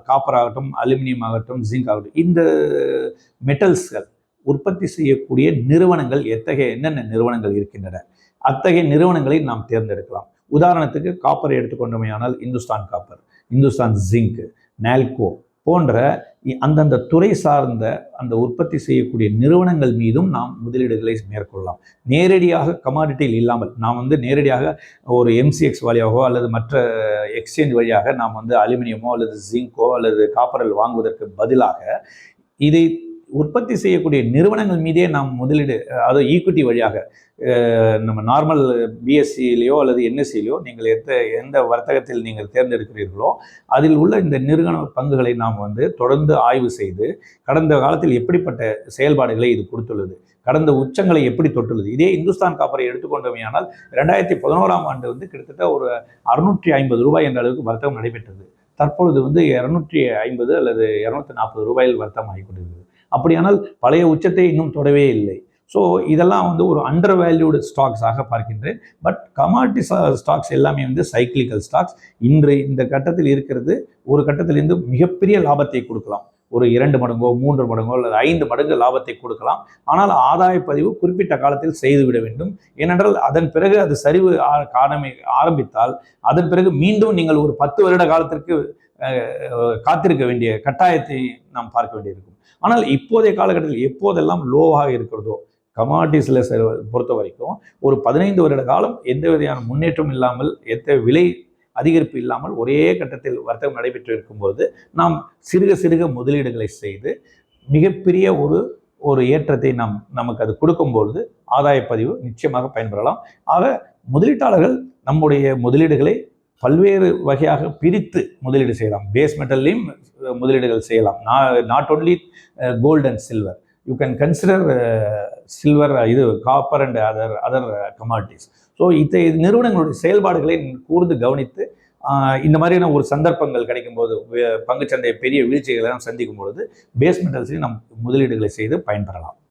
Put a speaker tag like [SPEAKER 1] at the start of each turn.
[SPEAKER 1] Copper ஆகட்டும், aluminium ஆகட்டும், zinc ஆகட்டும், இந்த மெட்டல்ஸ்கள் உற்பத்தி செய்யக்கூடிய நிறுவனங்கள் என்னென்ன நிறுவனங்கள் இருக்கின்றன, அத்தகைய நிறுவனங்களை நாம் தேர்ந்தெடுக்கலாம். உதாரணத்துக்கு காப்பரை எடுத்துக்கொண்டோமேயானால் இந்துஸ்தான் காப்பர், இந்துஸ்தான் ஜிங்க், நால்கோ போன்ற அந்தந்த துறை சார்ந்த அந்த உற்பத்தி செய்யக்கூடிய நிறுவனங்கள் மீதும் நாம் முதலீடுகளை மேற்கொள்ளலாம். நேரடியாக கமாடிட்டியில் இல்லாமல் நாம் நேரடியாக ஒரு எம்சிஎக்ஸ் வழியாகவோ அல்லது மற்ற எக்ஸ்சேஞ்ச் வழியாக நாம் அலுமினியமோ அல்லது ஜிங்கோ அல்லது காப்பரில் வாங்குவதற்கு பதிலாக இதை உற்பத்தி செய்யக்கூடிய நிறுவனங்கள் மீதே நாம் முதலீடு, அதாவது ஈக்விட்டி வழியாக நம்ம நார்மல் பிஎஸ்சியிலையோ அல்லது என்எஸ்சியிலையோ நீங்கள் எந்த வர்த்தகத்தில் நீங்கள் தேர்ந்தெடுக்கிறீர்களோ அதில் உள்ள இந்த நிறுவன பங்குகளை நாம் தொடர்ந்து ஆய்வு செய்து கடந்த காலத்தில் எப்படிப்பட்ட செயல்பாடுகளை இது கொடுத்துள்ளது, கடந்த உச்சங்களை எப்படி தொட்டுள்ளது. இதே இந்துஸ்தான் காப்பரை எடுத்துக்கொண்டமையானால் 2011ஆம் ஆண்டு கிட்டத்தட்ட ஒரு 650 ரூபாய் என்ற அளவுக்கு வர்த்தகம் நடைபெற்றது. தற்பொழுது 250 அல்லது 240 ரூபாயில் வர்த்தகம் ஆகி கொண்டிருக்கிறது. அப்படியானால் பழைய உச்சத்தை இன்னும் தொடவே இல்லை. ஸோ இதெல்லாம் ஒரு அண்டர் வேல்யூடு ஸ்டாக்ஸாக பார்க்கின்றேன். பட் கமாடிட்டி ஸ்டாக்ஸ் எல்லாமே சைக்கிளிக்கல் ஸ்டாக்ஸ். இந்த கட்டத்தில் இருக்கிறது ஒரு கட்டத்திலிருந்து மிகப்பெரிய லாபத்தை கொடுக்கலாம். ஒரு 2 மடங்கோ 3 மடங்கோ அல்லது 5 மடங்கு லாபத்தை கொடுக்கலாம். ஆனால் ஆதாய பதிவு குறிப்பிட்ட காலத்தில் செய்துவிட வேண்டும். ஏனென்றால் அதன் பிறகு அது சரிவு ஆரம்பித்தால் அதன் பிறகு மீண்டும் நீங்கள் ஒரு 10 வருட காலத்திற்கு காத்திருக்க வேண்டிய கட்டாயத்தை நாம் பார்க்க வேண்டியிருக்கும். ஆனால் இப்போதைய காலகட்டத்தில் எப்போதெல்லாம் லோவாக இருக்கிறதோ கமாடிட்டிஸில் பொறுத்த வரைக்கும் ஒரு 15 வருட காலம் எந்த விதையான முன்னேற்றம் இல்லாமல், எந்த விலை அதிகரிப்பு இல்லாமல் ஒரே கட்டத்தில் வர்த்தகம் நடைபெற்று இருக்கும்போது நாம் சிறுக முதலீடுகளை செய்து மிகப்பெரிய ஒரு ஏற்றத்தை நமக்கு அது கொடுக்கும்பொழுது ஆதாய பதிவு நிச்சயமாக பயன்பெறலாம். ஆக முதலீட்டாளர்கள் நம்முடைய முதலீடுகளை பல்வேறு வகையாக பிரித்து முதலீடு செய்யலாம். பேஸ் மெட்டல்லையும் முதலீடுகள் செய்யலாம். Not only gold and silver, you can consider silver, copper and other commodities. So நிறுவனங்களுடைய செயல்பாடுகளை கூர்ந்து கவனித்து இந்த மாதிரியான ஒரு சந்தர்ப்பங்கள் கிடைக்கும் போது, பங்குச்சந்தை பெரிய வீழ்ச்சிகளை சந்திக்கும் பொழுது பேஸ் மெட்டல்ஸையும் நம் முதலீடுகளை செய்து பயன்பெறலாம்.